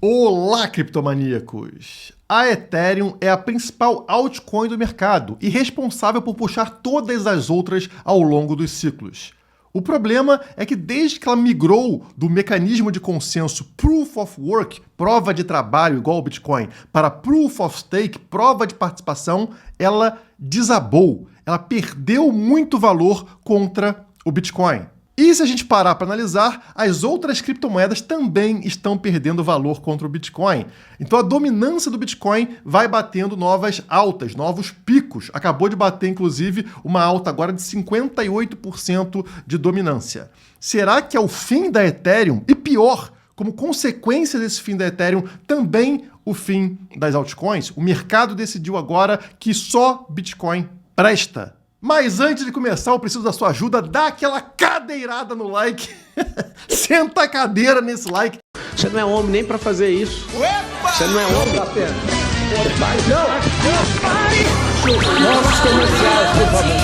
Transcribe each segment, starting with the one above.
Olá, criptomaníacos! A Ethereum é a principal altcoin do mercado e responsável por puxar todas as outras ao longo dos ciclos. O problema é que desde que ela migrou do mecanismo de consenso Proof of Work, prova de trabalho igual ao Bitcoin, para Proof of Stake, prova de participação, ela desabou. Ela perdeu muito valor contra o Bitcoin. E se a gente parar para analisar, as outras criptomoedas também estão perdendo valor contra o Bitcoin. Então a dominância do Bitcoin vai batendo novas altas, novos picos. Acabou de bater, inclusive, uma alta agora de 58% de dominância. Será que é o fim da Ethereum? E pior, como consequência desse fim da Ethereum, também o fim das altcoins? O mercado decidiu agora que só Bitcoin presta. Mas antes de começar, eu preciso da sua ajuda. Dá aquela cadeirada no like. Senta a cadeira nesse like. Você não é homem nem pra fazer isso. Opa! Você não é homem. Mas não! Vamos comerciais, por favor.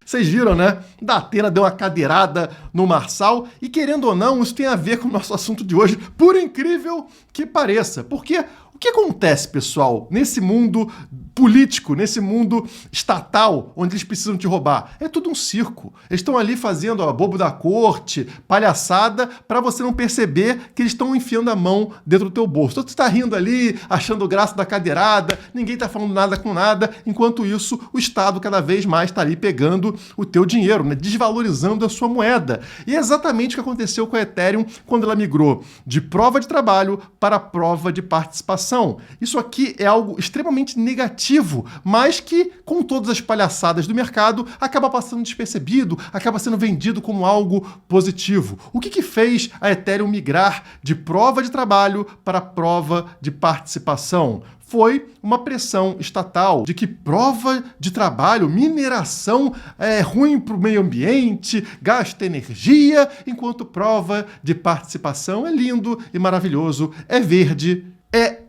Vocês viram, né? Datena deu uma cadeirada no Marçal e, querendo ou não, isso tem a ver com o nosso assunto de hoje, por incrível que pareça. Porque o que acontece, pessoal, nesse mundo político, nesse mundo estatal, onde eles precisam te roubar? É tudo um circo. Eles estão ali fazendo bobo da corte, palhaçada, para você não perceber que eles estão enfiando a mão dentro do teu bolso. Então, tu está rindo ali, achando graça da cadeirada, ninguém está falando nada com nada, enquanto isso, o Estado cada vez mais está ali pegando o teu dinheiro, né? Desvalorizando a sua moeda. E é exatamente o que aconteceu com a Ethereum quando ela migrou de prova de trabalho para prova de participação. Isso aqui é algo extremamente negativo, mas que, com todas as palhaçadas do mercado, acaba passando despercebido, acaba sendo vendido como algo positivo. O que fez a Ethereum migrar de prova de trabalho para prova de participação? Foi uma pressão estatal de que prova de trabalho, mineração é ruim para o meio ambiente, gasta energia, enquanto prova de participação é lindo e maravilhoso, é verde, é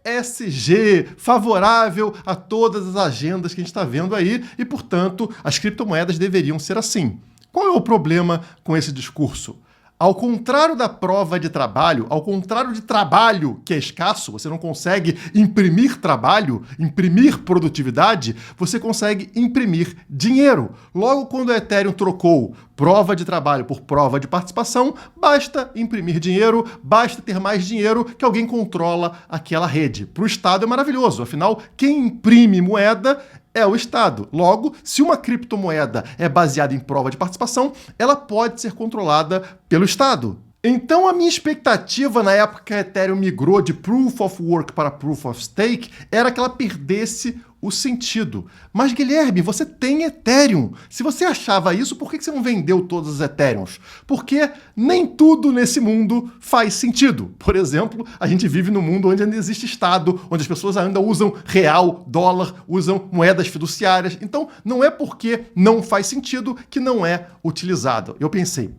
ESG, favorável a todas as agendas que a gente está vendo aí e, portanto, as criptomoedas deveriam ser assim. Qual é o problema com esse discurso? Ao contrário da prova de trabalho, ao contrário de trabalho que é escasso, você não consegue imprimir trabalho, imprimir produtividade, você consegue imprimir dinheiro. Logo, quando a Ethereum trocou prova de trabalho por prova de participação, basta imprimir dinheiro, basta ter mais dinheiro que alguém controla aquela rede. Para o Estado é maravilhoso, afinal, quem imprime moeda é o Estado. Logo, se uma criptomoeda é baseada em prova de participação, ela pode ser controlada pelo Estado. Então, a minha expectativa na época que a Ethereum migrou de Proof of Work para Proof of Stake era que ela perdesse o sentido. Mas, Guilherme, você tem Ethereum. Se você achava isso, por que você não vendeu todas as Ethereums? Porque nem tudo nesse mundo faz sentido. Por exemplo, a gente vive num mundo onde ainda existe Estado, onde as pessoas ainda usam real, dólar, usam moedas fiduciárias. Então, não é porque não faz sentido que não é utilizado. Eu pensei,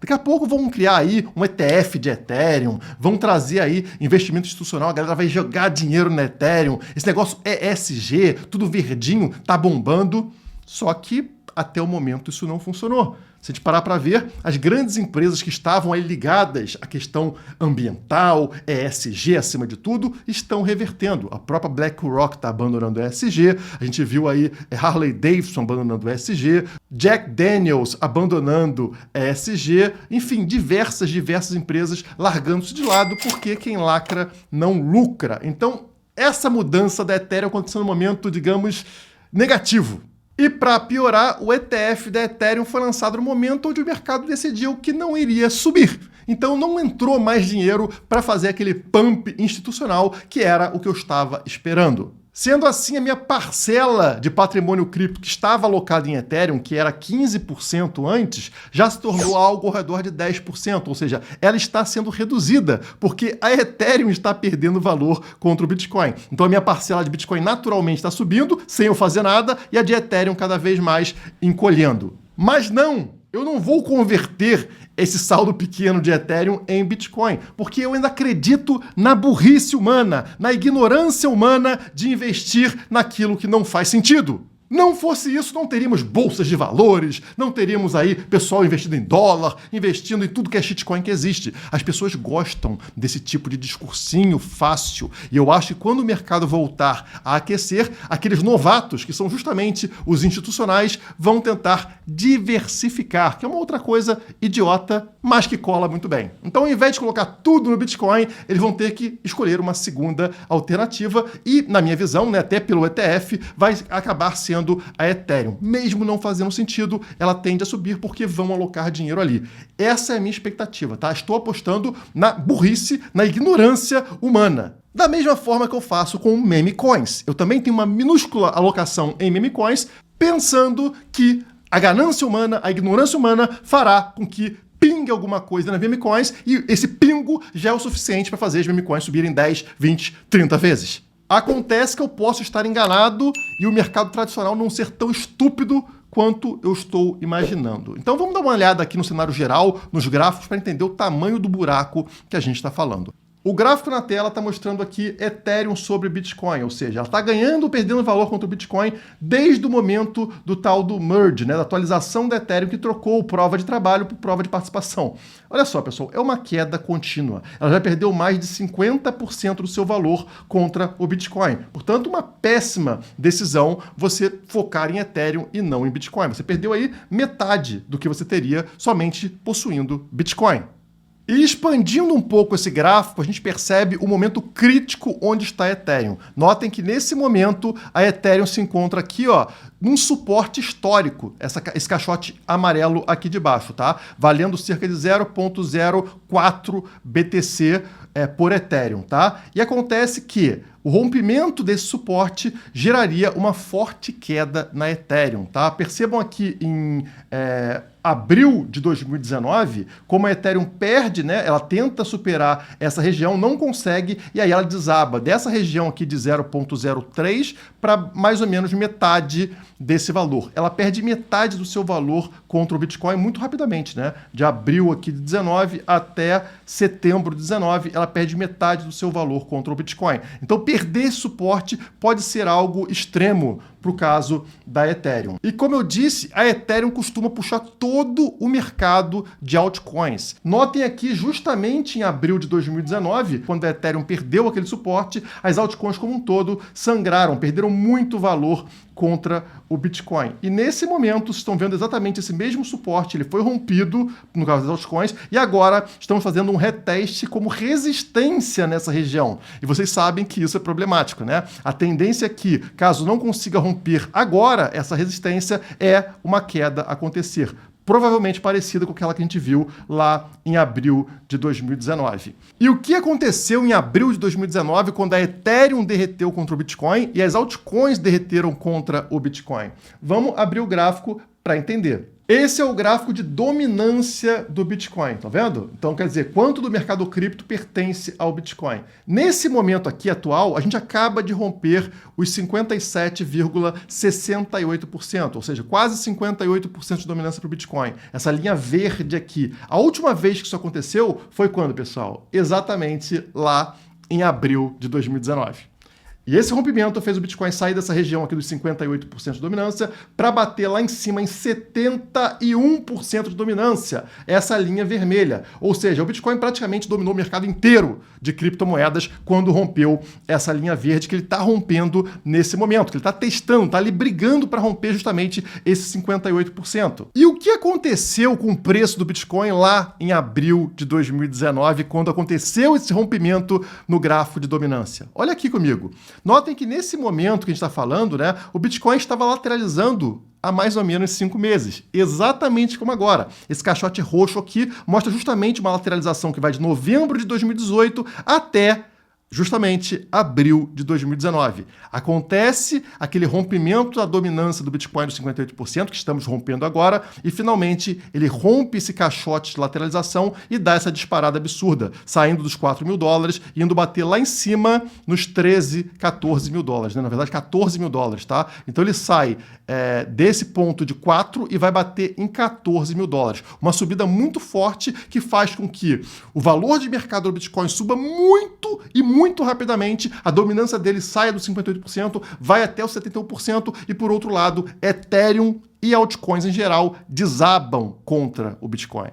daqui a pouco vão criar aí um ETF de Ethereum, vão trazer aí investimento institucional, a galera vai jogar dinheiro na Ethereum, esse negócio é ESG, tudo verdinho, tá bombando. Só que até o momento isso não funcionou. Se a gente parar para ver, as grandes empresas que estavam aí ligadas à questão ambiental, ESG acima de tudo, estão revertendo. A própria BlackRock está abandonando o ESG, a gente viu aí Harley Davidson abandonando o ESG, Jack Daniels abandonando ESG, enfim, diversas empresas largando-se de lado porque quem lacra não lucra. Então, essa mudança da Ethereum aconteceu num momento, digamos, negativo. E para piorar, o ETF da Ethereum foi lançado no momento onde o mercado decidiu que não iria subir. Então não entrou mais dinheiro para fazer aquele pump institucional que era o que eu estava esperando. Sendo assim, a minha parcela de patrimônio cripto que estava alocada em Ethereum, que era 15% antes, já se tornou algo ao redor de 10%, ou seja, ela está sendo reduzida, porque a Ethereum está perdendo valor contra o Bitcoin. Então a minha parcela de Bitcoin naturalmente está subindo, sem eu fazer nada, e a de Ethereum cada vez mais encolhendo. Mas não! Eu não vou converter esse saldo pequeno de Ethereum em Bitcoin, porque eu ainda acredito na burrice humana, na ignorância humana de investir naquilo que não faz sentido. Não fosse isso, não teríamos bolsas de valores, não teríamos aí pessoal investindo em dólar, investindo em tudo que é shitcoin que existe. As pessoas gostam desse tipo de discursinho fácil. E eu acho que quando o mercado voltar a aquecer, aqueles novatos, que são justamente os institucionais, vão tentar diversificar, que é uma outra coisa idiota, mas que cola muito bem. Então, ao invés de colocar tudo no Bitcoin, eles vão ter que escolher uma segunda alternativa e, na minha visão, né, até pelo ETF, vai acabar sendo a Ethereum. Mesmo não fazendo sentido, ela tende a subir porque vão alocar dinheiro ali. Essa é a minha expectativa, tá? Estou apostando na burrice, na ignorância humana. Da mesma forma que eu faço com meme coins. Eu também tenho uma minúscula alocação em meme coins, pensando que a ganância humana, a ignorância humana fará com que pingue alguma coisa na meme coins e esse pingo já é o suficiente para fazer as meme coins subirem 10, 20, 30 vezes. Acontece que eu posso estar enganado e o mercado tradicional não ser tão estúpido quanto eu estou imaginando. Então vamos dar uma olhada aqui no cenário geral, nos gráficos, para entender o tamanho do buraco que a gente está falando. O gráfico na tela está mostrando aqui Ethereum sobre Bitcoin, ou seja, ela está ganhando ou perdendo valor contra o Bitcoin desde o momento do tal do merge, né, da atualização da Ethereum que trocou prova de trabalho por prova de participação. Olha só, pessoal, é uma queda contínua. Ela já perdeu mais de 50% do seu valor contra o Bitcoin. Portanto, uma péssima decisão você focar em Ethereum e não em Bitcoin. Você perdeu aí metade do que você teria somente possuindo Bitcoin. E expandindo um pouco esse gráfico, a gente percebe o momento crítico onde está a Ethereum. Notem que nesse momento a Ethereum se encontra aqui, ó, num suporte histórico, esse caixote amarelo aqui de baixo, tá? Valendo cerca de 0,04 BTC por Ethereum, tá? E acontece que o rompimento desse suporte geraria uma forte queda na Ethereum, tá? Percebam aqui em abril de 2019, como a Ethereum perde, né? Ela tenta superar essa região, não consegue, e aí ela desaba dessa região aqui de 0,03 para mais ou menos metade desse valor. Ela perde metade do seu valor contra o Bitcoin muito rapidamente, né? De abril aqui de 19 até setembro de 19, ela perde metade do seu valor contra o Bitcoin. Então, perder esse suporte pode ser algo extremo para o caso da Ethereum. E como eu disse, a Ethereum costuma puxar todo o mercado de altcoins. Notem aqui, justamente em abril de 2019, quando a Ethereum perdeu aquele suporte, as altcoins como um todo sangraram, perderam muito valor contra o Bitcoin. E nesse momento, vocês estão vendo exatamente esse mesmo suporte, ele foi rompido, no caso das altcoins, e agora estamos fazendo um reteste como resistência nessa região. E vocês sabem que isso é problemático, né? A tendência é que, caso não consiga romper agora essa resistência, é uma queda acontecer. Provavelmente parecida com aquela que a gente viu lá em abril de 2019. E o que aconteceu em abril de 2019 quando a Ethereum derreteu contra o Bitcoin e as altcoins derreteram contra o Bitcoin? Vamos abrir o gráfico para entender. Esse é o gráfico de dominância do Bitcoin, tá vendo? Então, quer dizer, quanto do mercado cripto pertence ao Bitcoin. Nesse momento aqui atual, a gente acaba de romper os 57,68%, ou seja, quase 58% de dominância para o Bitcoin. Essa linha verde aqui. A última vez que isso aconteceu foi quando, pessoal? Exatamente lá em abril de 2019. E esse rompimento fez o Bitcoin sair dessa região aqui dos 58% de dominância para bater lá em cima em 71% de dominância, essa linha vermelha. Ou seja, o Bitcoin praticamente dominou o mercado inteiro de criptomoedas quando rompeu essa linha verde que ele está rompendo nesse momento, que ele está testando, está ali brigando para romper justamente esse 58%. E o que aconteceu com o preço do Bitcoin lá em abril de 2019, quando aconteceu esse rompimento no gráfico de dominância? Olha aqui comigo. Notem que nesse momento que a gente está falando, né, o Bitcoin estava lateralizando há mais ou menos 5 meses, exatamente como agora. Esse caixote roxo aqui mostra justamente uma lateralização que vai de novembro de 2018 até justamente abril de 2019. Acontece aquele rompimento da dominância do Bitcoin dos 58%, que estamos rompendo agora, e finalmente ele rompe esse caixote de lateralização e dá essa disparada absurda, saindo dos $4.000 e indo bater lá em cima nos 13, 14 mil dólares, né? Na verdade, 14 mil dólares, tá? Então ele sai desse ponto de 4 e vai bater em 14 mil dólares. Uma subida muito forte que faz com que o valor de mercado do Bitcoin suba muito e muito muito rapidamente, a dominância dele sai dos 58%, vai até os 71%, e por outro lado, Ethereum e altcoins em geral desabam contra o Bitcoin.